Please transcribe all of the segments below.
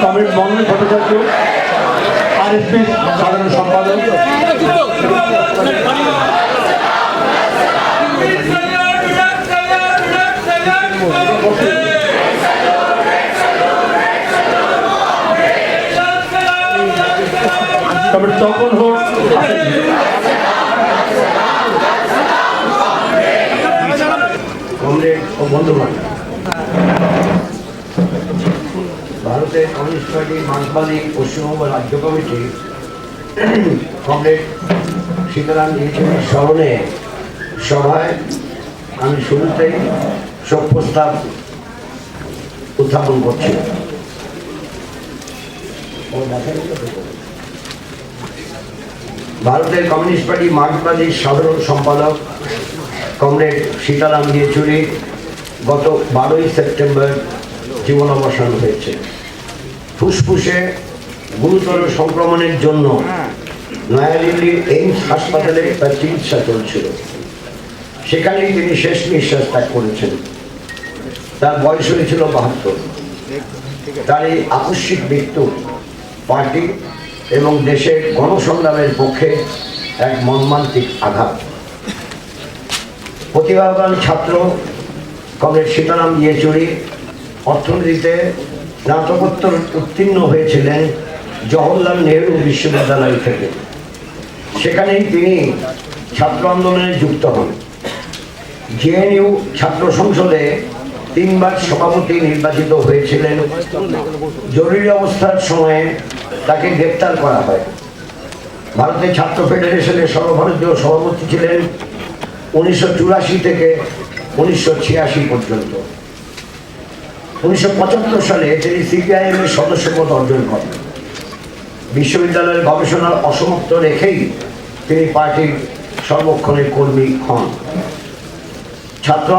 Comrade Manoj Bhattacharya RSP সাধারণ সম্পাদক, comrade Tapan Ghosh comrade ও বন্ধুগণ, ভারতের কমিউনিস্ট পার্টি মার্ক্সবাদী পশ্চিমবঙ্গ রাজ্য কমিটি কমরেড সীতারাম ইয়েচুরির স্মরণে সভায় আমি শুরুতেই শোক প্রস্তাব উত্থাপন করছি। ভারতের কমিউনিস্ট পার্টি মার্ক্সবাদী সাধারণ সম্পাদক কমরেড সীতারাম ইয়েচুরি গত 12ই সেপ্টেম্বর জীবন অবসান হয়েছে। ফুসফুসে গুরুতর সংক্রমণের জন্য নয়াদিল্লির এইমস হাসপাতালে তার চিকিৎসা চলছিল। সেখানেই তিনি শেষ নিঃশ্বাস ত্যাগ করেছেন। তার বয়স হয়েছিল 72। তার এই আকস্মিক মৃত্যু পার্টি এবং দেশের গণসংগ্রামের পক্ষে এক মর্মান্তিক আঘাত। প্রতিভাবান ছাত্র কমরেড সীতারাম ইয়েচুরি অর্থনীতিতে স্নাতকোত্তর উত্তীর্ণ হয়েছিলেন জওহরলাল নেহরু বিশ্ববিদ্যালয় থেকে। সেখানেই তিনি ছাত্র আন্দোলনে যুক্ত হন। জেএনইউ ছাত্র সংসদে 3 বার সভাপতি নির্বাচিত হয়েছিলেন। জরুরি অবস্থার সময়ে তাকে গ্রেপ্তার করা হয়। ভারতের ছাত্র ফেডারেশনের সর্বভারতীয় সভাপতি ছিলেন 1984 থেকে 1986 পর্যন্ত। 1975 সালে তিনি সিপিআইএম এর সদস্যপদ অর্জন করেন। বিশ্ববিদ্যালয়ের গবেষণার অসমাপ্ত রেখেই তিনি পার্টির সর্বক্ষণের কর্মী হন। ছাত্র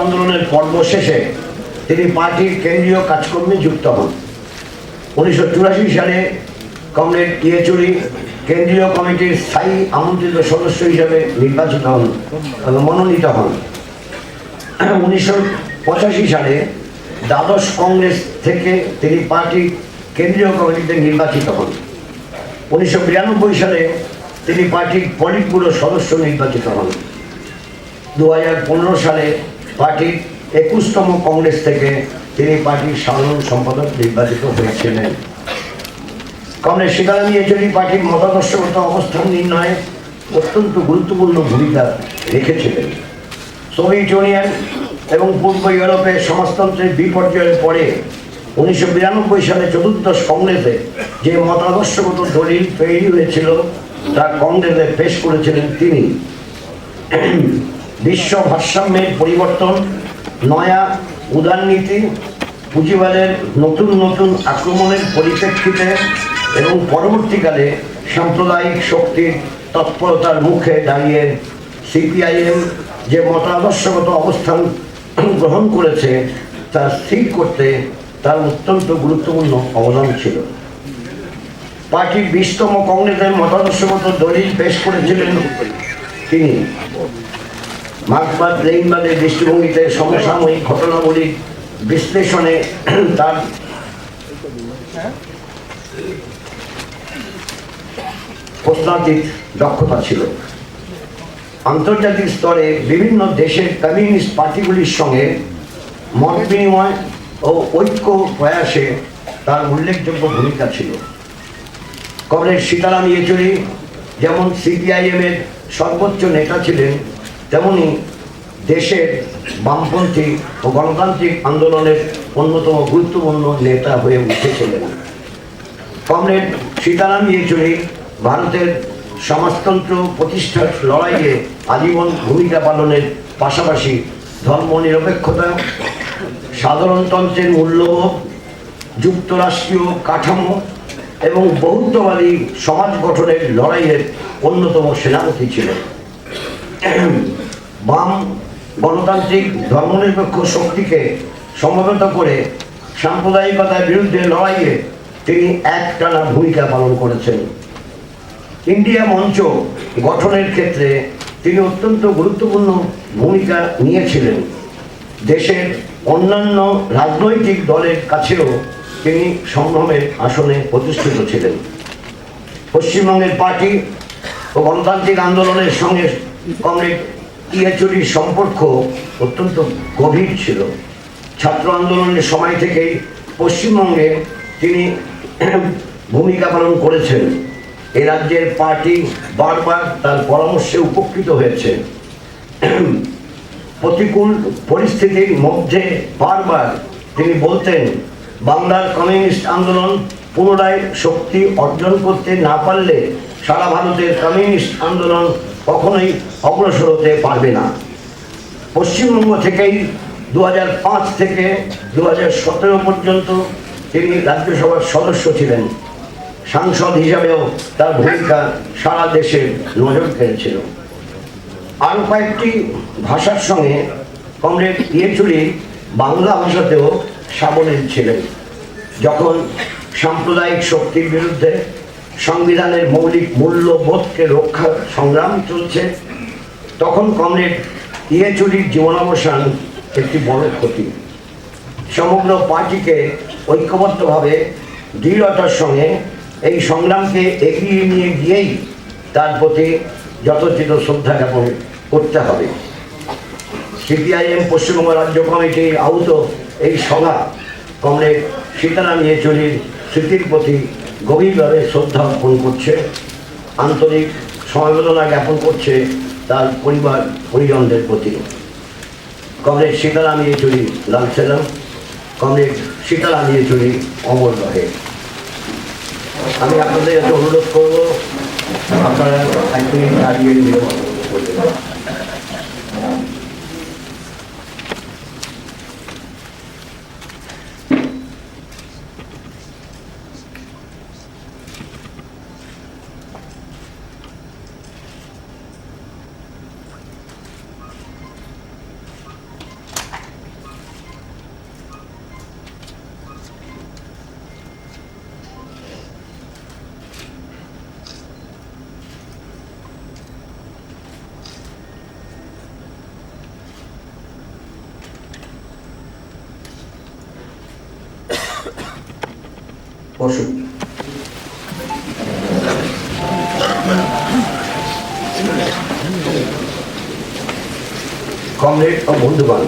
আন্দোলনের পর্ব শেষে তিনি পার্টির কেন্দ্রীয় কাজকর্মে যুক্ত হন। 1984 সালে কমরেড ইয়েচুরি কেন্দ্রীয় কমিটির স্থায়ী আমন্ত্রিত সদস্য হিসাবে মনোনীত হন। 1985 সালে দ্বাদশ কংগ্রেস থেকে তিনি পার্টির কেন্দ্রীয় কমিটিতে নির্বাচিত হন। 1992 সালে তিনি পার্টির পলিট ব্যুরো সদস্য নির্বাচিত হন। 2015 সালে পার্টির 21তম কংগ্রেস থেকে তিনি পার্টির সাধারণ সম্পাদক নির্বাচিত হয়েছিলেন। কমরেড সীতারাম ইয়েচুরি পার্টির মতাদর্শগত অবস্থান নির্ণয়ে অত্যন্ত গুরুত্বপূর্ণ ভূমিকা রেখেছিলেন। সোভিয়েত ইউনিয়ন এবং পূর্ব ইউরোপের সমাজতন্ত্রের বিপর্যয়ের পরে 1992 সালে চতুর্দশ কংগ্রেসে যে মতাদর্শগত দলিল তৈরি হয়েছিল তা কংগ্রেসে পেশ করেছিলেন তিনি। বিশ্ব ভারসাম্যের পরিবর্তন, নয়া উদারনীতি, পুঁজিবাদের নতুন নতুন আক্রমণের পরিপ্রেক্ষিতে এবং পরবর্তীকালে সাম্প্রদায়িক শক্তির তৎপরতার মুখে দাঁড়িয়ে সিপিআইএম যে মতাদর্শগত অবস্থান গ্রহণ করেছে তা স্থির করতে তার অত্যন্ত গুরুত্বপূর্ণ অবদান ছিল। পার্টির 20তম কংগ্রেসের মতাদর্শগত দলিল পেশ করেছিলেন তিনি। মার্ক্সবাদ লেনিনবাদের দৃষ্টিভঙ্গিতে সমসাময়িক ঘটনাবলীর বিশ্লেষণে তার প্রশ্নাতীত দক্ষতা ছিল। আন্তর্জাতিক স্তরে বিভিন্ন দেশের কমিউনিস্ট পার্টিগুলির সঙ্গে মত বিনিময় ও ঐক্য প্রয়াসে তার উল্লেখযোগ্য ভূমিকা ছিল। কমরেড সীতারাম ইয়েচুরি যেমন সিপিআইএম এর সর্বোচ্চ নেতা ছিলেন, তেমনি দেশের বামপন্থী ও গণতান্ত্রিক আন্দোলনের অন্যতম গুরুত্বপূর্ণ নেতা হয়ে উঠেছিলেন। কমরেড সীতারাম ইয়েচুরি ভারতের সমাজতন্ত্র প্রতিষ্ঠার লড়াইয়ে আজীবন ভূমিকা পালনের পাশাপাশি ধর্মনিরপেক্ষতা, সাধারণতন্ত্রের মূল্যবোধ, যুক্তরাষ্ট্রীয় কাঠামো এবং বৌদ্ধবাদী সমাজ গঠনের লড়াইয়ের অন্যতম সেনাপতি ছিলেন। বাম গণতান্ত্রিক ধর্মনিরপেক্ষ শক্তিকে সমবেত করে সাম্প্রদায়িকতার বিরুদ্ধে লড়াইয়ে তিনি একটানা ভূমিকা পালন করেছেন। ইন্ডিয়া মঞ্চ গঠনের ক্ষেত্রে তিনি অত্যন্ত গুরুত্বপূর্ণ ভূমিকা নিয়েছিলেন। দেশের অন্যান্য রাজনৈতিক দলের কাছেও তিনি সম্ভ্রমের আসনে প্রতিষ্ঠিত ছিলেন। পশ্চিমবঙ্গের পার্টি ও গণতান্ত্রিক আন্দোলনের সঙ্গে কমরেড ইয়েচুরির সম্পর্ক অত্যন্ত গভীর ছিল। ছাত্র আন্দোলনের সময় থেকেই পশ্চিমবঙ্গে তিনি ভূমিকা পালন করেছেন। এ রাজ্যের পার্টি বারবার তার পরামর্শে উপকৃত হয়েছে। প্রতিকূল পরিস্থিতির মধ্যে বারবার তিনি বলতেন, বাংলার কমিউনিস্ট আন্দোলন পুনরায় শক্তি অর্জন করতে না পারলে সারা ভারতের কমিউনিস্ট আন্দোলন কখনোই অগ্রসর হতে পারবে না। পশ্চিমবঙ্গ থেকেই 2005 থেকে 2017 পর্যন্ত তিনি রাজ্যসভার সদস্য ছিলেন। সাংসদ হিসাবেও তার ভূমিকা সারা দেশের নজর কেড়েছিল। আরও কয়েকটি ভাষার সঙ্গে কমরেড ইয়েচুরি বাংলা ভাষাতেও সাবলীল ছিলেন। যখন সাম্প্রদায়িক শক্তির বিরুদ্ধে সংবিধানের মৌলিক মূল্যবোধকে রক্ষার সংগ্রাম চলছে, তখন কমরেড ইয়েচুরির জীবনাবসান একটি বড় ক্ষতি। সমগ্র পার্টিকে ঐক্যবদ্ধভাবে দৃঢ়তার সঙ্গে এই সংগ্রামকে এগিয়ে নিয়ে গিয়েই তার প্রতি যথোচিত শ্রদ্ধা জ্ঞাপন করতে হবে। সিপিআইএম পশ্চিমবঙ্গ রাজ্য কমিটির আহত এই সভা কমরেড সীতারাম ইয়েচুরির স্মৃতির প্রতি গভীরভাবে শ্রদ্ধা অর্পণ করছে, আন্তরিক সমবেদনা জ্ঞাপন করছে তার পরিবার পরিজনদের প্রতি। কমরেড সীতারাম ইয়েচুরি লাল সেলাম, কমরেড সীতারাম ইয়েচুরি অমর রহে। আমি আপনাদের কাছে অনুরোধ করব, আপনারা এক মিনিট দাঁড়িয়ে করতে পারেন। বসুন। কমরেড ও বন্ধুগণ,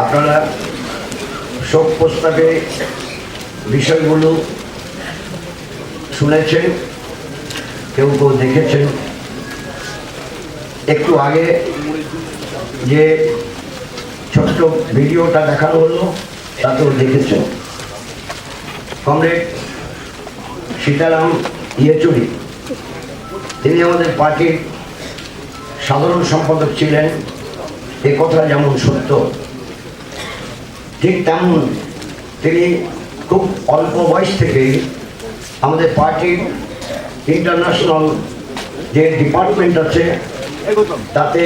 আপনারা শোক প্রস্তাবে বিষয়গুলো শুনেছেন, কেউ কেউ দেখেছেন। একটু আগে যে ছোট্ট ভিডিওটা দেখানো হলো তাতেও দেখেছেন। কমরেড সীতারাম ইয়েচুরি তিনি আমাদের পার্টির সাধারণ সম্পাদক ছিলেন, এ কথা যেমন সত্য, ঠিক তেমন তিনি খুব অল্প বয়স থেকেই আমাদের পার্টির ইন্টারন্যাশনাল যে ডিপার্টমেন্ট আছে তাতে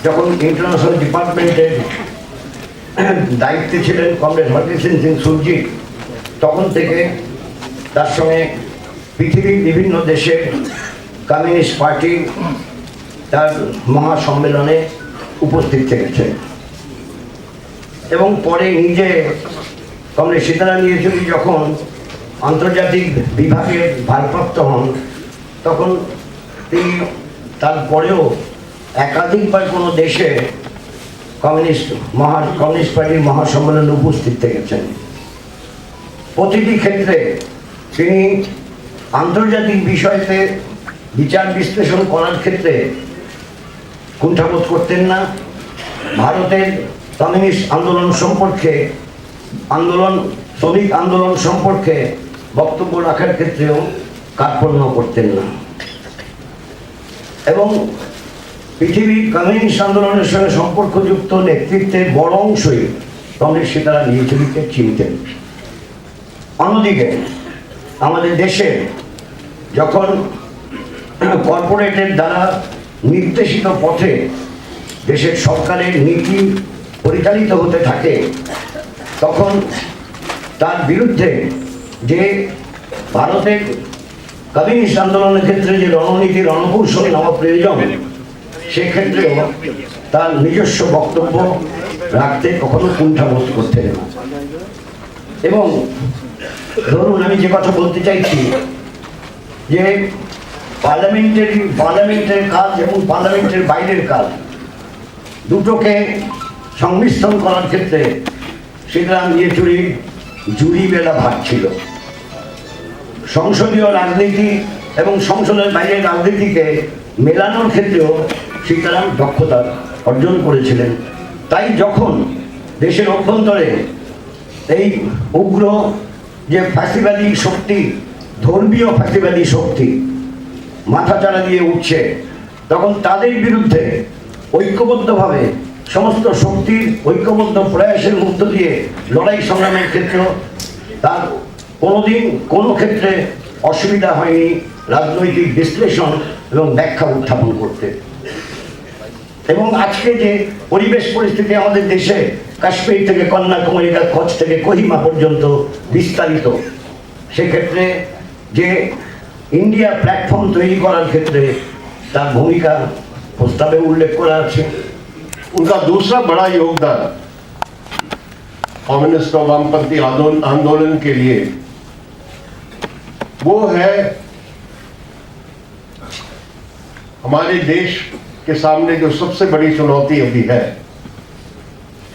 যখন ইন্টারন্যাশনাল ডিপার্টমেন্টের দায়িত্বে ছিলেন কমরেড হরকিষেণ সিং সুরজিৎ, তখন থেকে তার সঙ্গে পৃথিবীর বিভিন্ন দেশের কমিউনিস্ট পার্টি তার মহাসম্মেলনে উপস্থিত থেকেছেন এবং পরে নিজে কমরেড সীতারাম ইয়েচুরি যখন আন্তর্জাতিক বিভাগের ভারপ্রাপ্ত হন, তখন তিনি তারপরেও একাধিকবার কোনো দেশে কমিউনিস্ট পার্টির মহাসম্মেলনে উপস্থিত থেকেছেন। প্রতিটি ক্ষেত্রে তিনি আন্তর্জাতিক বিষয়তে বিচার বিশ্লেষণ করার ক্ষেত্রে কুণ্ঠাবোধ করতেন না। ভারতের কমিউনিস্ট আন্দোলন সম্পর্কে, শ্রমিক আন্দোলন সম্পর্কে বক্তব্য রাখার ক্ষেত্রেও কার্পণ্য করতেন না এবং পৃথিবীর কমিউনিস্ট আন্দোলনের সঙ্গে সম্পর্কযুক্ত নেতৃত্বের বড় অংশই কমরেড সীতারাম ইয়েচুরিকে চিনতেন। অন্যদিকে আমাদের দেশে যখন কর্পোরেটের দ্বারা নির্দেশিত পথে দেশের সরকারের নীতি পরিচালিত হতে থাকে, তখন তার বিরুদ্ধে যে ভারতের কমিউনিস্ট আন্দোলনের ক্ষেত্রে যে রণনীতি রণকৌশল নেওয়া প্রয়োজন, সেক্ষেত্রেও তার নিজস্ব বক্তব্য রাখতে কখনো কুণ্ঠাবোধ করতেন না। এবং ধরুন আমি যে কথা বলতে চাইছি যে পার্লামেন্টের কাজ এবং পার্লামেন্টের বাইরের কাজ দুটোকে সংমিশ্রণ করার ক্ষেত্রে সীতারাম ইয়েচুরির জুড়ি মেলা ভাগ ছিল। সংসদীয় রাজনীতি এবং সংসদের বাইরের রাজনীতিকে মেলানোর ক্ষেত্রেও সীতারাম দক্ষতা অর্জন করেছিলেন। তাই যখন দেশের অভ্যন্তরে এই উগ্র যে ফ্যাসিবাদী শক্তি, ধর্মীয় ফ্যাসিবাদী শক্তি মাথাচাড়া দিয়ে উঠছে, তখন তাদের বিরুদ্ধে ঐক্যবদ্ধভাবে সমস্ত শক্তির ঐক্যবদ্ধ প্রয়াসের মধ্য দিয়ে লড়াই সংগ্রামের ক্ষেত্রেও তার কোনোদিন কোনো ক্ষেত্রে অসুবিধা হয়নি রাজনৈতিক বিশ্লেষণ এবং ব্যাখ্যা উত্থাপন করতে। এবং আজকে যে পরিবেশ পরিস্থিতি আমাদের দেশে কাশ্মীর থেকে কন্যাকুমারী, কচ্ছ থেকে কোহিমা পর্যন্ত বিস্তারিত, সেক্ষেত্রে যে ইন্ডিয়া প্ল্যাটফর্ম তৈরি করার ক্ষেত্রে তার ভূমিকা প্রস্তাবে উল্লেখ করা আছে। उनका दूसरा बड़ा योगदान कम्युनिस्ट और वामपंथी आंदोलन के लिए वो है हमारे देश के सामने जो सबसे बड़ी चुनौती अभी है,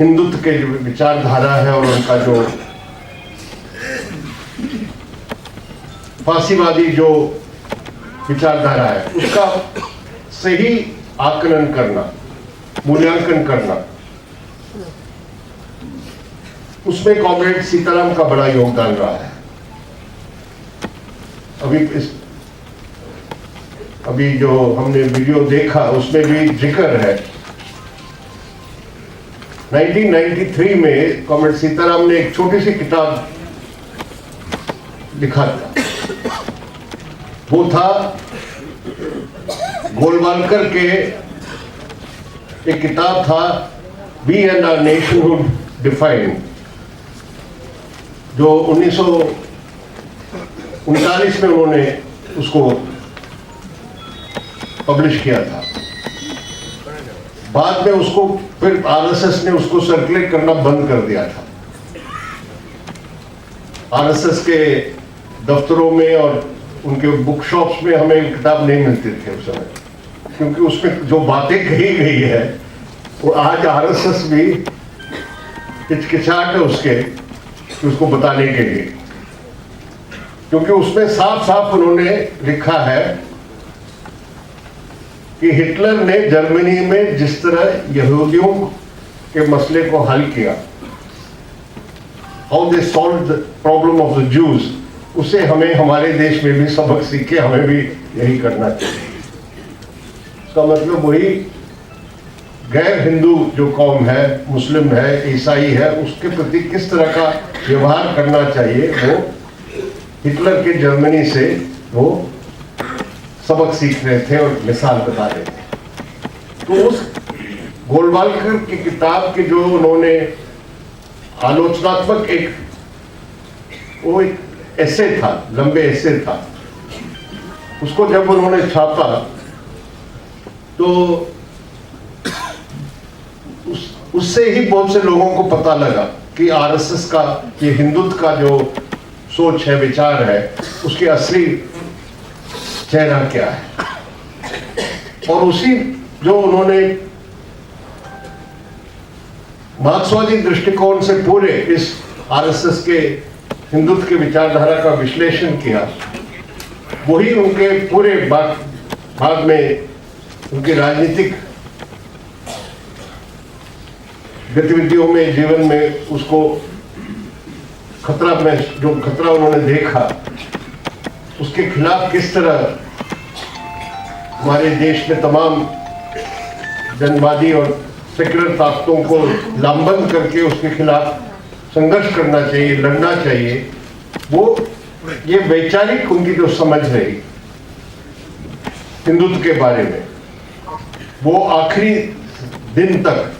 हिंदुत्व के जो विचारधारा है और उनका जो फांसीवादी जो विचारधारा है उसका सही आकलन करना, मूल्यांकन करना, उसमें कॉमरेड सीताराम का बड़ा योगदान रहा है। अभी जो हमने वीडियो देखा उसमें भी जिक्र है 1993 में कॉमरेड सीताराम ने एक छोटी सी किताब लिखा था। वो था गोलवालकर के एक किताब था We and Our Nationhood Defined, जो 1939 में उन्होंने उसको पब्लिश किया था। बाद में उसको फिर आरएसएस ने उसको सर्कुलेट करना बंद कर दिया था। आरएसएस के दफ्तरों में और उनके बुक शॉप्स में हमें किताब नहीं मिलती थी उस समय, क्योंकि उसमें जो बातें कही गई है वो आज आरएसएस भी हिचकिचाहट है उसको बताने के लिए, क्योंकि उसमें साफ साफ उन्होंने लिखा है कि हिटलर ने जर्मनी में जिस तरह यहूदियों के मसले को हल किया, how they solve the problem of the juice, उसे हमें हमारे देश में भी सबक सीखे, हमें भी यही करना चाहिए। इसका मतलब वही गैर हिंदू जो कौम है, मुस्लिम है, ईसाई है, उसके प्रति किस तरह का व्यवहार करना चाहिए, वो हिटलर के जर्मनी से वो सबक सीख रहे थे और मिसाल बता रहे थे। तो उस गोलवालकर की किताब के जो उन्होंने आलोचनात्मक एक ऐसे था, लंबे ऐसे था, उसको जब उन्होंने छापा तो उससे ही बहुत से लोगों को पता लगा कि आरएसएस का ये हिंदुत्व का जो सोच है, विचार है, उसकी असली चेहरा क्या है। और उसी जो उन्होंने मार्क्सवादी दृष्टिकोण से पूरे इस आरएसएस के हिंदुत्व के विचारधारा का विश्लेषण किया, वही उनके पूरे बाद में उनकी राजनीतिक गतिविधियों में, जीवन में उसको खतरा में जो खतरा उन्होंने देखा, उसके खिलाफ किस तरह हमारे देश में तमाम जनवादी और सेक्युलर ताकतों को लामबंद करके उसके खिलाफ संघर्ष करना चाहिए, लड़ना चाहिए, वो ये वैचारिक उनकी जो समझ रही हिंदुत्व के बारे में, वो आखिरी दिन तक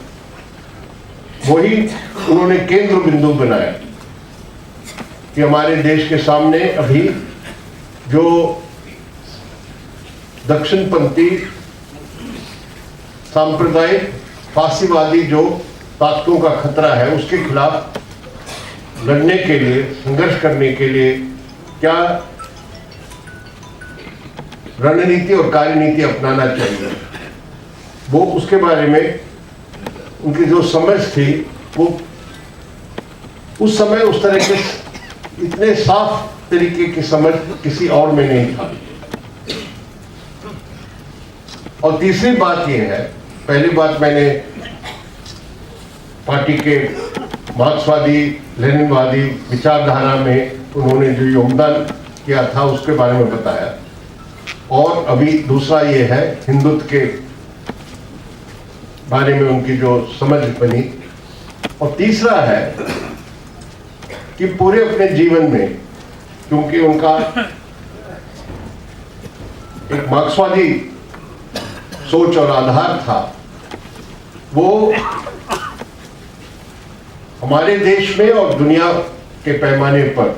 वही उन्होंने केंद्र बिंदु बनाया कि हमारे देश के सामने अभी जो दक्षिणपंथी सांप्रदायिक फासीवादी जो ताकतों का खतरा है उसके खिलाफ लड़ने के लिए, संघर्ष करने के लिए क्या रणनीति और कार्यनीति अपनाना चाहिए, वो उसके बारे में उनकी जो समझ थी वो उस समय उस तरह के इतने साफ तरीके की समझ किसी और में नहीं था। और तीसरी बात यह है, पहली बात मैंने पार्टी के मार्क्सवादी लेनिनवादी विचारधारा में उन्होंने जो योगदान किया था उसके बारे में बताया, और अभी दूसरा ये है हिंदुत्व के बारे में उनकी जो समझ बनी, और तीसरा है कि पूरे अपने जीवन में, क्योंकि उनका एक मार्क्सवादी सोच और आधार था, वो हमारे देश में और दुनिया के पैमाने पर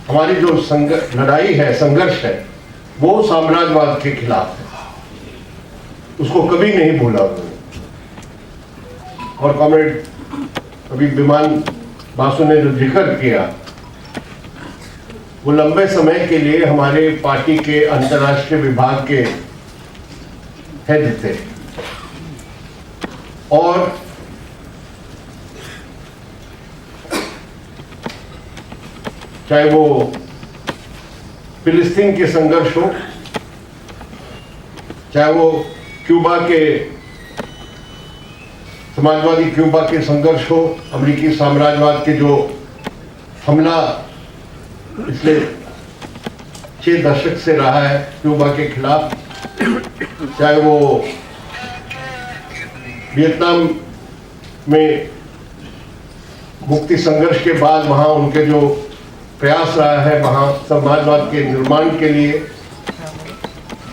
हमारी जो लड़ाई है, संघर्ष है, वो साम्राज्यवाद के खिलाफ है, उसको कभी नहीं भूला उन्होंने। और कॉमरेड अभी विमान बासु ने जो जिक्र किया, वो लंबे समय के लिए हमारे पार्टी के अंतर्राष्ट्रीय विभाग के हेड थे, और चाहे वो फिलिस्तीन के संघर्ष हो, चाहे वो क्यूबा के समाजवादी क्यूबा के संघर्ष हो, अमेरिकी साम्राज्यवाद के जो हमला पिछले 6 दशक से रहा है क्यूबा के खिलाफ, चाहे वो वियतनाम में मुक्ति संघर्ष के बाद वहां उनके जो प्रयास रहा है वहां समाजवाद के निर्माण के लिए,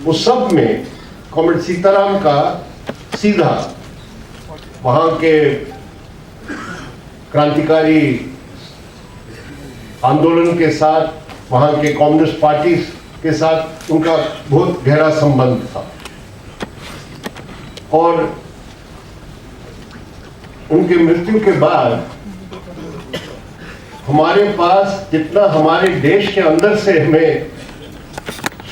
वो सब में कॉमरेड सीताराम का सीधा वहां के क्रांतिकारी आंदोलन के साथ, वहां के कम्युनिस्ट पार्टी के साथ उनका बहुत गहरा संबंध था। और उनके मृत्यु के बाद हमारे पास जितना हमारे देश के अंदर से हमें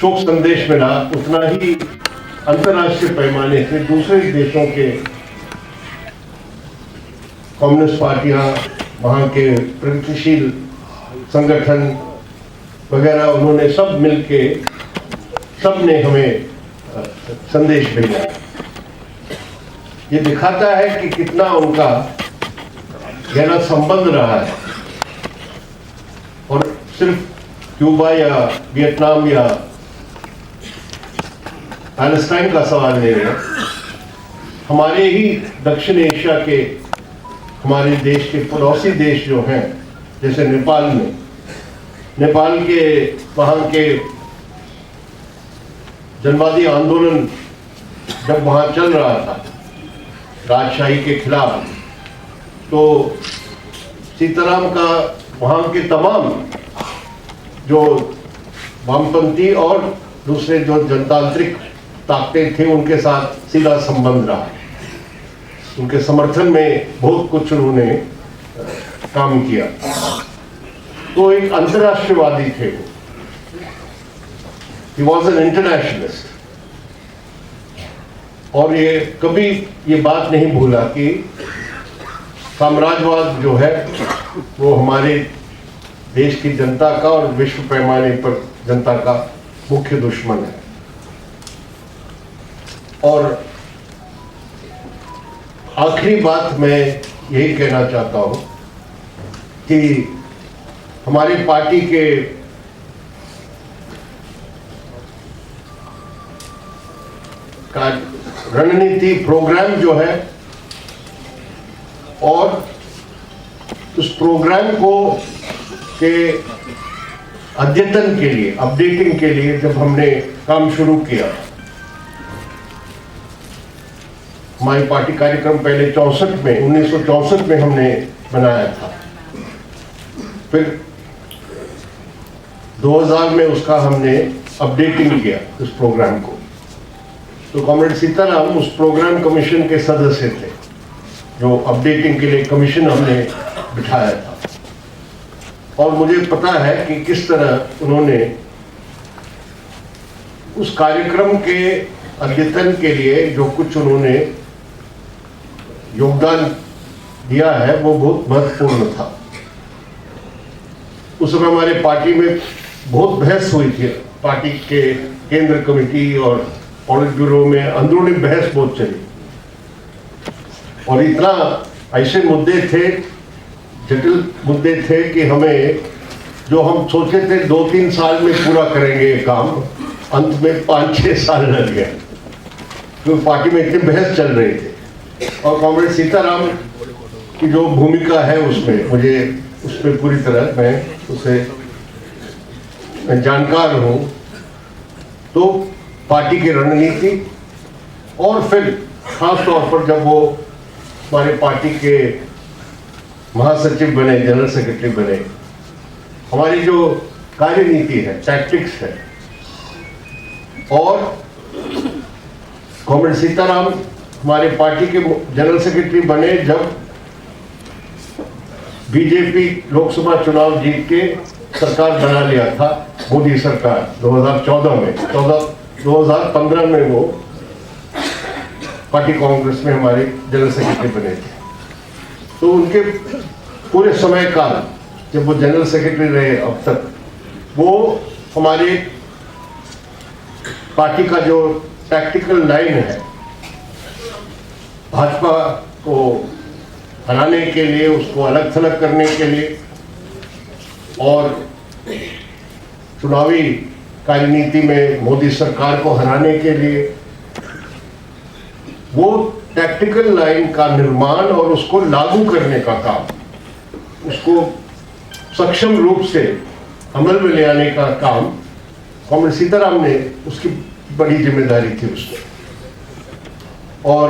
शोक संदेश मिला, उतना ही अंतर्राष्ट्रीय पैमाने से दूसरे देशों के कम्युनिस्ट पार्टियां, वहां के प्रगतिशील संगठन वगैरह, उन्होंने सब मिलके सबने हमें संदेश भेजा। ये दिखाता है कि कितना उनका गहरा संबंध रहा है, और सिर्फ क्यूबा या वियतनाम या पैलेस्टाइन का सवाल नहीं है, हमारे ही दक्षिण एशिया के हमारे देश के पड़ोसी देश जो हैं, जैसे नेपाल में, नेपाल के वहाँ के जनवादी आंदोलन जब वहाँ चल रहा था राजशाही के खिलाफ, तो सीताराम का वहाँ के तमाम जो वामपंथी और दूसरे जो जनतांत्रिक ताकतें थे उनके साथ सीधा संबंध रहा। उनके समर्थन में बहुत कुछ उन्होंने काम किया। तो एक अंतर्राष्ट्रीयवादी थे वो। He was an internationalist। और ये कभी ये बात नहीं भूला कि साम्राज्यवाद जो है वो हमारे देश की जनता का और विश्व पैमाने पर जनता का मुख्य दुश्मन है। और आखिरी बात मैं यही कहना चाहता हूं कि हमारी पार्टी के रणनीति प्रोग्राम जो है, और उस प्रोग्राम को के अद्यतन के लिए, अपडेटिंग के लिए जब हमने काम शुरू किया, हमारी पार्टी कार्यक्रम पहले 1964 में हमने बनाया था, फिर 2000 में उसका हमने अपडेटिंग किया उस प्रोग्राम को, तो कॉमरेड सीताराम उस प्रोग्राम कमीशन के सदस्य थे जो अपडेटिंग के लिए कमीशन हमने बिठाया था। और मुझे पता है कि किस तरह उन्होंने उस कार्यक्रम के अद्यतन के लिए जो कुछ उन्होंने योगदान दिया है वो बहुत महत्वपूर्ण था। उस समय हमारे पार्टी में बहुत बहस हुई थी, पार्टी के केंद्र कमेटी और पॉलिट ब्यूरो में अंदरूनी बहस बहुत चली और इतना ऐसे मुद्दे थे, जटिल मुद्दे थे कि हमें जो हम सोचे थे 2-3 साल में पूरा करेंगे ये काम, अंत में 5-6 साल लग गए क्योंकि पार्टी में इतनी बहस चल रही थी। और कॉमरेड सीताराम की जो भूमिका है उसमें मुझे उसमें पूरी तरह मैं उसे जानकार हूँ। तो पार्टी की रणनीति और फिर खास तौर पर जब वो हमारे पार्टी के महासचिव बने, जनरल सेक्रेटरी बने, हमारी जो कार्यनीति है, टैक्टिक्स है, और कॉमरेड सीताराम हमारे पार्टी के जनरल सेक्रेटरी बने जब बीजेपी लोकसभा चुनाव जीत के सरकार बना लिया था, मोदी सरकार 2014 में, 2015 में वो पार्टी कांग्रेस में हमारे जनरल सेक्रेटरी बने थे। तो उनके पूरे समय काल जब वो जनरल सेक्रेटरी रहे अब तक, वो हमारे पार्टी का जो टैक्टिकल लाइन है, भाजपा को हराने के लिए, उसको अलग थलग करने के लिए और चुनावी कार्यनीति में मोदी सरकार को हराने के लिए, वो टैक्टिकल लाइन का निर्माण और उसको लागू करने का काम, उसको सक्षम रूप से अमल में ले आने का काम कॉमरेड सीताराम ने, उसकी बड़ी जिम्मेदारी थी उसमें। और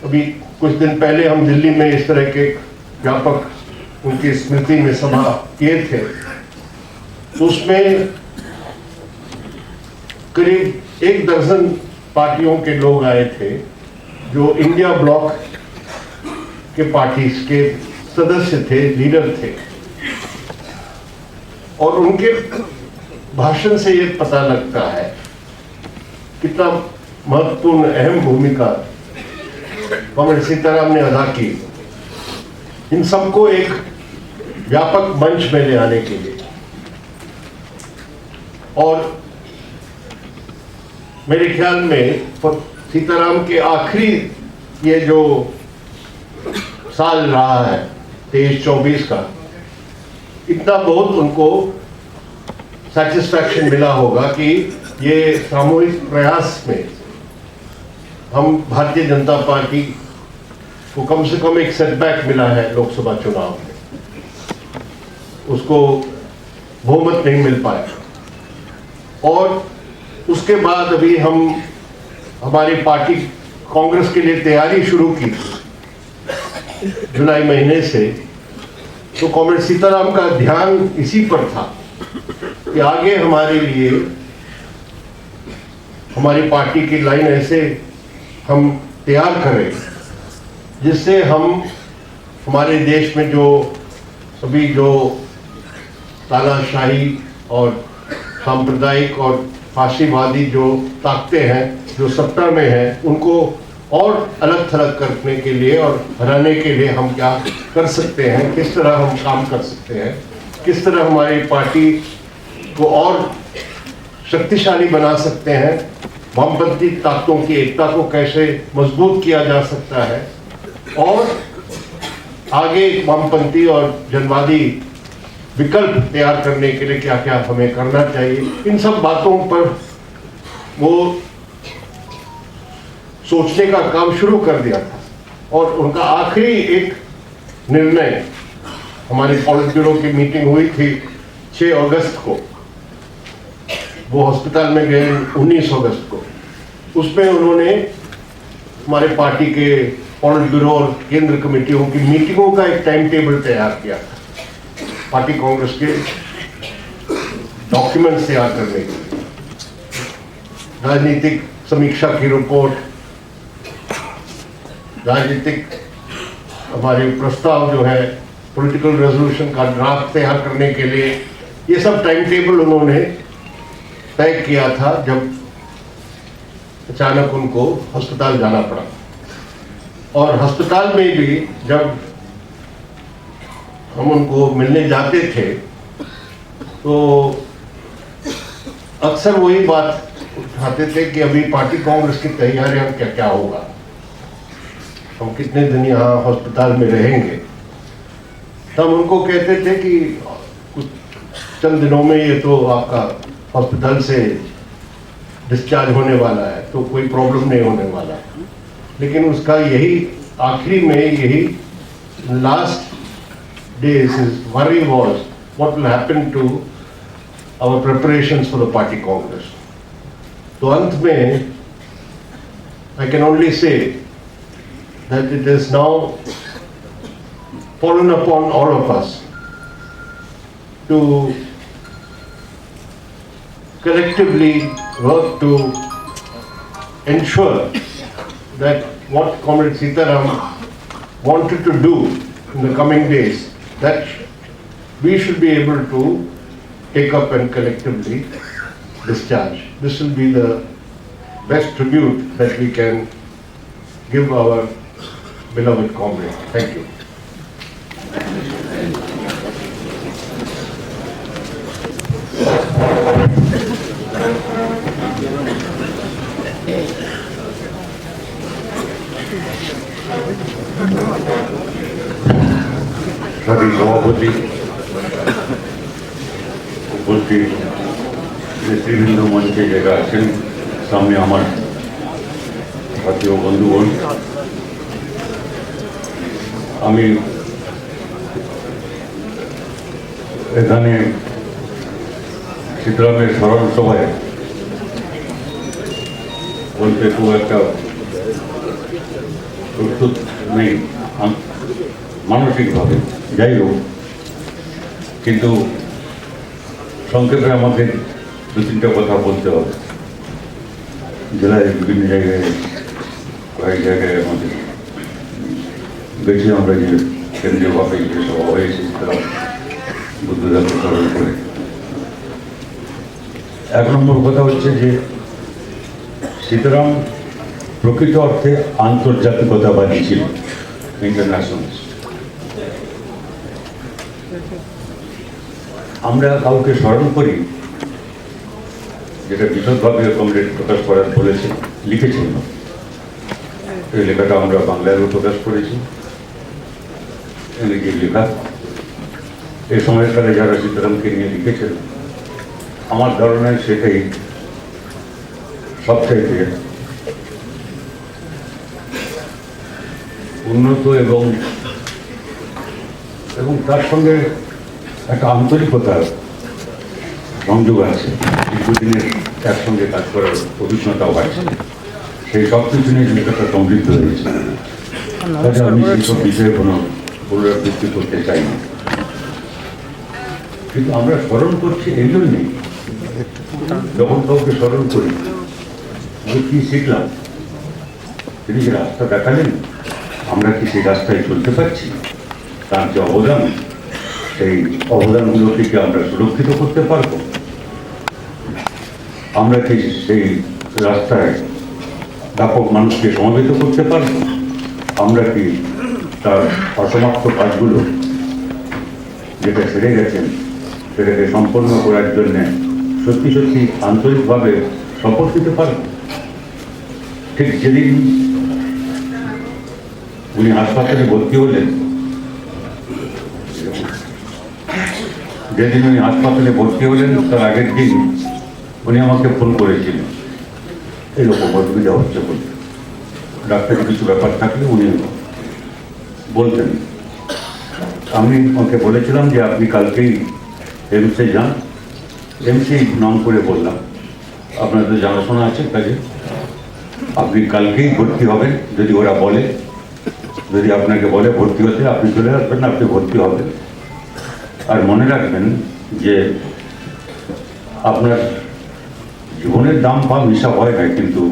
अभी कुछ दिन पहले हम दिल्ली में इस तरह के व्यापक उनकी स्मृति में सभा किए थे, तो उसमें करीब 1 दर्जन पार्टियों के लोग आए थे जो इंडिया ब्लॉक के पार्टी के सदस्य थे, लीडर थे। और उनके भाषण से ये पता लगता है कितना महत्वपूर्ण अहम भूमिका कॉमरेड सीताराम ने अदा की इन सबको एक व्यापक मंच में ले आने के लिए। और मेरे ख्याल में सीताराम के आखिरी ये जो साल रहा है 23-24 का, इतना बहुत उनको सेटिस्फैक्शन मिला होगा कि ये सामूहिक प्रयास में हम भारतीय जनता पार्टी को कम से कम एक सेटबैक मिला है लोकसभा चुनाव में, उसको बहुमत नहीं मिल पाया। और उसके बाद अभी हम हमारी पार्टी कांग्रेस के लिए तैयारी शुरू की जुलाई महीने से, तो कॉमरेड सीताराम का ध्यान इसी पर था कि आगे हमारे लिए हमारी पार्टी की लाइन ऐसे हम तैयार करें जिससे हम हमारे देश में जो अभी जो तानाशाही और सांप्रदायिक और फाशीवादी जो ताकतें हैं जो सत्ता में हैं, उनको और अलग थलग करने के लिए और हराने के लिए हम क्या कर सकते हैं, किस तरह हम काम कर सकते हैं, किस तरह हमारी पार्टी को और शक्तिशाली बना सकते हैं, वामपंथी ताकतों की एकता को कैसे मजबूत किया जा सकता है, और आगे वामपंथी और जनवादी विकल्प तैयार करने के लिए क्या क्या हमें करना चाहिए। इन सब बातों पर वो सोचने का काम शुरू कर दिया था। और उनका आखिरी एक निर्णय, हमारी पॉलिट ब्यूरो की मीटिंग हुई थी 6 अगस्त को, वो अस्पताल में गए 19 अगस्त को, उसमें उन्होंने हमारे पार्टी के पॉलिट ब्यूरो और केंद्र कमेटियों की मीटिंगों का एक टाइम टेबल तैयार किया था, पार्टी कांग्रेस के डॉक्यूमेंट्स तैयार करने के लिए। राजनीतिक समीक्षा की रिपोर्ट, राजनीतिक हमारे प्रस्ताव जो है, पॉलिटिकल रेजोल्यूशन का ड्राफ्ट तैयार करने के लिए, ये सब टाइम टेबल उन्होंने तय किया था जब अचानक उनको अस्पताल जाना पड़ा। और अस्पताल में भी जब हम उनको मिलने जाते थे तो अक्सर वही बात उठाते थे कि अभी पार्टी कांग्रेस की तैयारियां क्या क्या होगा, हम कितने दिन यहाँ अस्पताल में रहेंगे। तब उनको कहते थे कि कुछ चंद दिनों में ये तो आपका हॉस्पिटल से डिस्चार्ज होने वाला है, तो कोई प्रॉब्लम नहीं होने वाला। लेकिन उसका यही आखिरी में यही last days his worry was what will happen to our preparations for the party congress. तो अंत में I can only say that it is now fallen upon all of us to collectively work to ensure that what Comrade Sitaram wanted to do in the coming days, that we should be able to take up and collectively discharge. This will be the best tribute that we can give our beloved comrade. Thank you. Sorry সভাপতি, উপস্থিত নেতৃবৃন্দ, মঞ্চে যারা আছেন, সামনে আমার জাতীয় বন্ধুগণ, আমি এখানে সীতারামের স্মরণ সভায় বলতে খুব একটা প্রস্তুত নেই মানসিকভাবে, যাই হোক, কিন্তু সংক্ষেপে আমাকে দু তিনটা কথা বলতে হবে। জেলায় বিভিন্ন জায়গায় কয়েক জায়গায় আমাদের গেছি আমরা, যে কেন্দ্রীয়ভাবে যে সভা হয়েছে সীতারাম বুদ্ধদেবকে স্মরণ করে। এক নম্বর কথা হচ্ছে যে সীতারাম প্রকৃত অর্থে আন্তর্জাতিকতাবাদী ছিল, ইন্টারন্যাশনালিস্ট। আমরা কাউকে স্মরণ করি, যেটা বিশদভাবে কমরেড প্রকাশ করার বলেছে, লিখেছেন, এই লেখাটা আমরা বাংলায়ও প্রকাশ করেছি, ইংরেজির লেখা। এই সময়কালে যারা সীতারামকে নিয়ে লিখেছেন, আমার ধারণায় সেটাই সবচাইতে উন্নত এবং তার সঙ্গে একটা আন্তরিকতার সংযোগ আছে, দীর্ঘদিনের একসঙ্গে কাজ করার অভিজ্ঞতাও আছে। সেই সব কিছু নিয়ে লেখাটা সমৃদ্ধ হয়েছে। কাজে আমি সেইসব বিষয়ে কোনো পুনরাবৃত্তি করতে চাই না, কিন্তু আমরা স্মরণ করছি এই জন্যই, যখন কাউকে স্মরণ করি আমি কি শিখলাম, তিনি যে রাস্তা দেখালেন, আমরা কি সেই রাস্তায় চলতে পারছি, তার যে অবদান, সেই অবদানগুলোকে কি আমরা সুরক্ষিত করতে পারবো, আমরা কি সেই রাস্তায় ব্যাপক মানুষকে সমবেত করতে পারবো, আমরা কি তার অসমাপ্ত কাজগুলো যেটা ছেড়ে গেছেন সেটাকে সম্পন্ন করার জন্য সত্যি সত্যি আন্তরিকভাবে শপথ দিতে পারব। ঠিক যেদিন উনি হাসপাতালে ভর্তি হলেন, তার আগের দিন উনি আমাকে ফোন করেছিলেন, এরকম অসুবিধা হচ্ছে বলে। ডাক্তারের কিছু ব্যাপার থাকলে উনি বলতেন। আমি ওকে বলেছিলাম যে আপনি কালকেই এমসে যান। এমসি নাম করে বললাম, আপনার তো জানাশোনা আছে, কাজে আপনি কালকেই ভর্তি হবেন। যদি ওরা বলে, যদি আপনাকে বলে ভর্তি হতে, আপনি চলে আসবেন, আপনি ভর্তি হবেন। আর মনে রাখবেন যে আপনার জীবনের দাম পাম হিসাব হয় না, কিন্তু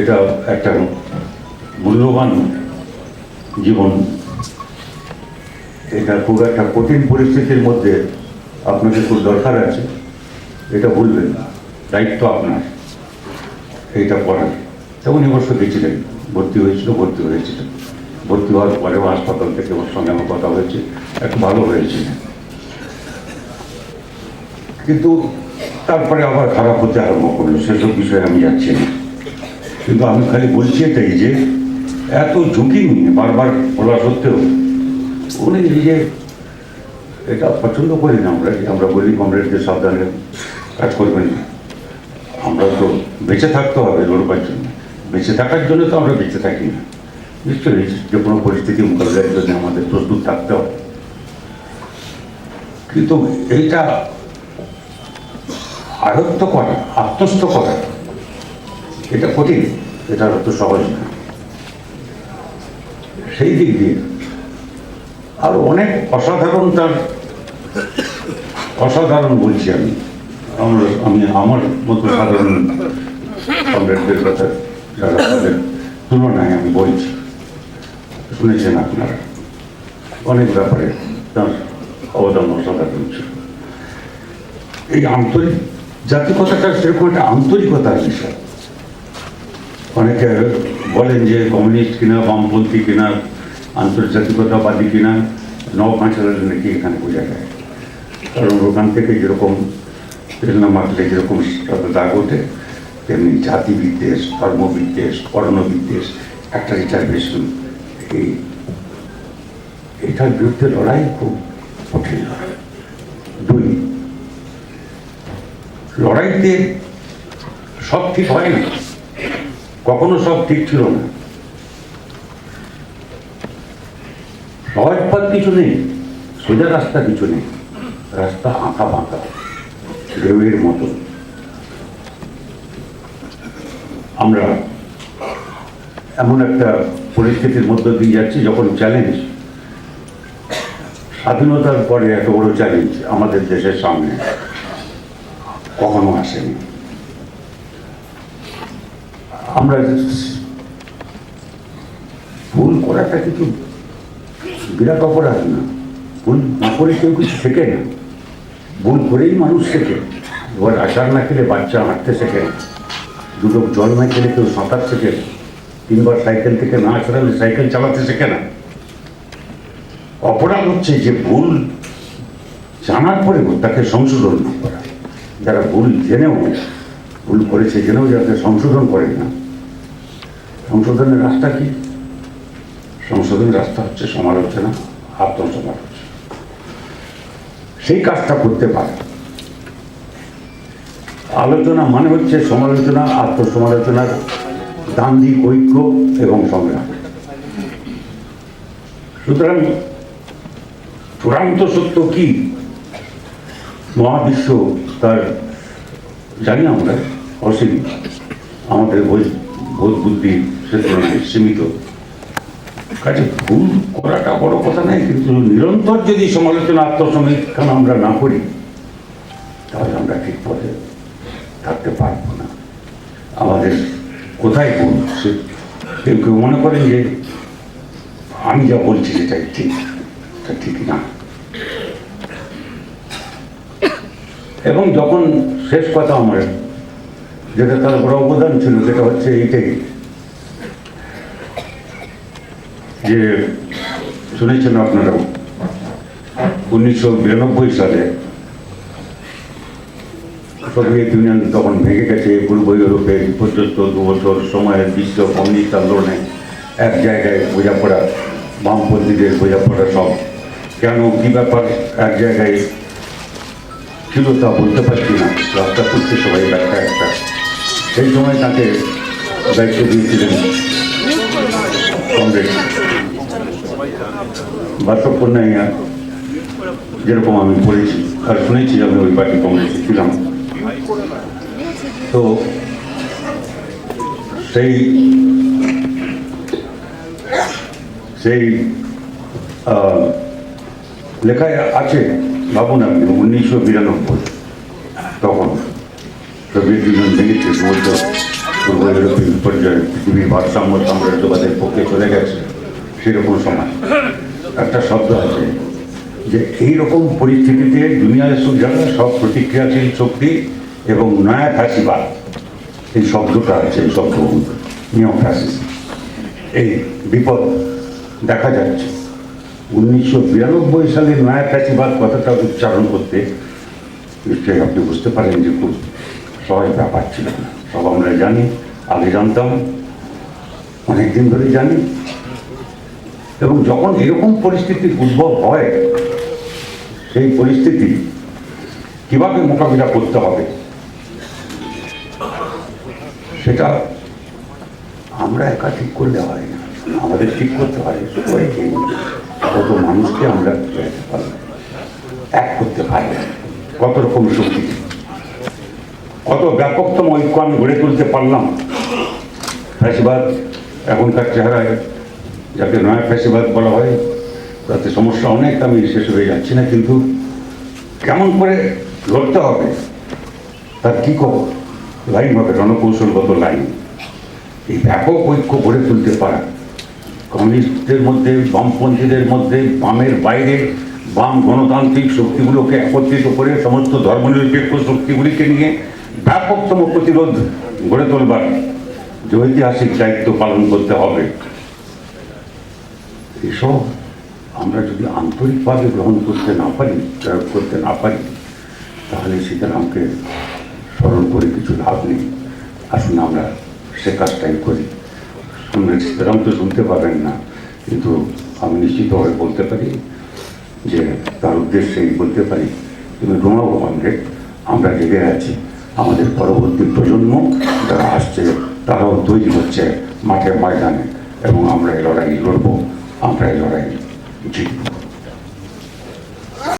এটা একটা মূল্যবান জীবন। এটা খুব একটা কঠিন পরিস্থিতির মধ্যে আপনাকে খুব দরকার আছে, এটা বলবেন, দায়িত্ব আপনার এইটা করার। তেমন অবশ্য গেছিলেন, ভর্তি হয়েছিলেন। ভর্তি হওয়ার পরেও হাসপাতাল থেকে ওর সঙ্গে আমার কথা হয়েছে, একটু ভালো হয়েছিলেন, কিন্তু তারপরে আবার খারাপ হতে আরম্ভ করলো। সেসব বিষয়ে আমি যাচ্ছি না, কিন্তু আমি খালি বলছি এটাই যে এত ঝুঁকি নিয়ে বারবার বলা সত্ত্বেও উনি নিজে এটা পছন্দ করি না। আমরা বলি কমরেডদের সাবধানে কাজ করবেন না, আমরা তো বেঁচে থাকতে হবে লড়বার জন্য, বেঁচে থাকার জন্য তো আমরা বেঁচে থাকি না। নিশ্চয়ই যে কোনো পরিস্থিতি মোকাবিলার জন্য আমাদের প্রস্তুত থাকতে হবে, কিন্তু এইটা আয়ত্ত করা, আত্মস্থ করা, এটা কঠিন, এটা অত সহজ না। সেই দিক দিয়ে আর অনেক অসাধারণ বলছি আমি আমার মতো সাধারণ কমরেডদের কথা যারা তাদের তুলনায় আমি বলছি, শুনেছেন আপনারা, অনেক ব্যাপারে তার অবদান অসাধারণ ছিল। এই জাতিকতাটা সেরকম একটা আন্তরিকতার বিষয়। অনেকে বলেন যে কমিউনিস্ট কিনা, বামপন্থী কিনা, আন্তর্জাতিকতাবাদী কিনা, নৌকাঁচালের নাকি এখানে বোঝা যায়। কারণ ওখান থেকে যেরকম তেল না মাখলে যেরকম দাগ ওঠে, তেমনি জাতিবিদ্বেষ, ধর্মবিদ্বেষ, বর্ণবিদ্বেষ, একটা রিজার্ভেশন, এটার বিরুদ্ধে লড়াই খুব কঠিন লড়াই। দুই, লড়াইতে সব ঠিক হয় না, কখনো সব ঠিক ছিল না। সহজ পথ কিছু নেই, সোজা রাস্তা কিছু নেই, রাস্তা আঁকা বাঁকা, ঢেউয়ের মতো। আমরা এমন একটা পরিস্থিতির মধ্য দিয়ে যাচ্ছি যখন চ্যালেঞ্জ, স্বাধীনতার পরে এত বড় চ্যালেঞ্জ আমাদের দেশের সামনে কখনো আসেনি। আমরা ভুল করাটা কিছু বিরাট অপরাধ না, ভুল না করে কেউ কিছু শেখে না, ভুল করেই মানুষ শেখে। এবার আচার না খেলে বাচ্চা হাঁটতে শেখে না, দুটো জল না খেলে কেউ সাঁতার শেখে না, তিনবার সাইকেল থেকে না ছাড়ালে সাইকেল চালাতে শেখে না। অপরাধ হচ্ছে যে ভুল জানার পরে তাকে সংশোধন না করা। যারা ভুল করেছে জেনেও যাতে সংশোধন করে না, সংশোধনের রাস্তা কি? সংশোধনের রাস্তা হচ্ছে সমালোচনা, আত্মসমালোচনা। সেই কাজটা করতে পারে। আলোচনা মানে হচ্ছে সমালোচনা, আত্মসমালোচনার দান্দিক ঐক্য এবং সংগ্রাম। সুতরাং চূড়ান্ত সত্য কি? মহাবিশ্ব তার জানি আমরা অসীম, আমাদের বোধ বুদ্ধি সেখানে সীমিত, কাজে ভুল করাটা বড় কথা নাই। কিন্তু নিরন্তর যদি সমালোচনা, আত্মসমীক্ষা আমরা না করি, তাহলে আমরা ঠিক পথে থাকতে পারবো না। আমাদের কোথায় ভুল, সে কেউ কেউ মনে করেন যে আমি যা বলছি সেটাই ঠিক, তা ঠিক না। এবং যখন শেষ কথা আমার যেটা তার বড় অবদান ছিল, সেটা হচ্ছে এইটাই যে শুনেছেন আপনারা 1992 সালে সোভিয়েত ইউনিয়ন তখন ভেঙে গেছে। পূর্ব ইউরোপে পর্যন্ত 2 বছর সময়ে বিশ্ব কমিউনিস্ট আন্দোলনে এক জায়গায় বোঝাপড়া, বামপন্থীদের বোঝাপড়া সব কেন কী ব্যাপার এক জায়গায় ছিল তা বলতে পারছি না, রাস্তা করতে সবাই একটা। সেই সময় তাকে দায়িত্ব দিয়েছিলেন কংগ্রেস বাসকন্যা, যেরকম আমি পড়েছি আর শুনেছি, আমি ওই পার্টি কংগ্রেসে ছিলাম। তো সেই লেখায় আছে, ভাবুন আপনি 1992 তখন সোভিয়েত ইউনিয়ন ভেঙেছে, সমস্ত পূর্ব ইউরোপীয় পর্যায়ে পৃথিবীর ভারসাম্য সাম্রাজ্যবাদের পক্ষে চলে গেছে, সেরকম সময় একটা শব্দ আছে যে এইরকম পরিস্থিতিতে দুনিয়ায় যারা সব প্রতিক্রিয়াশীল শক্তি এবং নয়া ফ্যাসিবাদ, এই শব্দটা আছে, এই শব্দ নিও ফ্যাসিস্ট, এই বিপদ দেখা যাচ্ছে। 1992 সালে নয়া ফ্যাসিবাদ কথাটা উচ্চারণ করতে নিশ্চয়ই আপনি বুঝতে পারেন যে খুব সহজ ব্যাপার ছিল না। সব আমরা জানি, আগে জানতাম, অনেকদিন ধরে জানি। এবং যখন এরকম পরিস্থিতির উদ্ভব হয়, সেই পরিস্থিতি কিভাবে মোকাবিলা করতে হবে সেটা আমরা একা ঠিক করলে হয় না, আমাদের ঠিক করতে হয় সবাইকে, কত মানুষকে আমরা এক করতে পারি, কত রকম শক্তি, কত ব্যাপকতম ঐক্য আমি গড়ে তুলতে পারলাম। ফ্যাসিবাদ এখনকার চেহারায়, যাকে নয়া ফ্যাসিবাদ বলা হয়, তাতে সমস্যা অনেক, আমি শেষ হয়ে যাচ্ছি না, কিন্তু কেমন করে লড়তে হবে তার কী লাইন হবে, রণকৌশলগত লাইন, এই ব্যাপক ঐক্য গড়ে তুলতে পারা, কমিউনিস্টদের মধ্যে, বামপন্থীদের মধ্যে, বামের বাইরে বাম গণতান্ত্রিক শক্তিগুলোকে একত্রিত করে সমস্ত ধর্মনিরপেক্ষ শক্তিগুলিকে নিয়ে ব্যাপকতম প্রতিরোধ গড়ে তোলবার যে ঐতিহাসিক দায়িত্ব পালন করতে হবে, এসব আমরা যদি আন্তরিকভাবে গ্রহণ করতে না পারি, প্রয়োগ করতে না পারি, তাহলে সীতারামকে স্মরণ করে কিছু লাভ নেই। আসুন আমরা সে কাজটাই করি। শুনবেন, সীতারাম তো শুনতে পাবেন না, কিন্তু আমি নিশ্চিতভাবে বলতে পারি যে তার উদ্দেশ্যেই বলতে পারি, তুমি ঘুমাবো কমরেড, আমরা জেগে আছি, আমাদের পরবর্তী প্রজন্ম যারা আসছে তারাও তৈরি হচ্ছে মাঠে ময়দানে, এবং আমরা এই লড়াই লড়বো, আমরা এই লড়াই জিতব।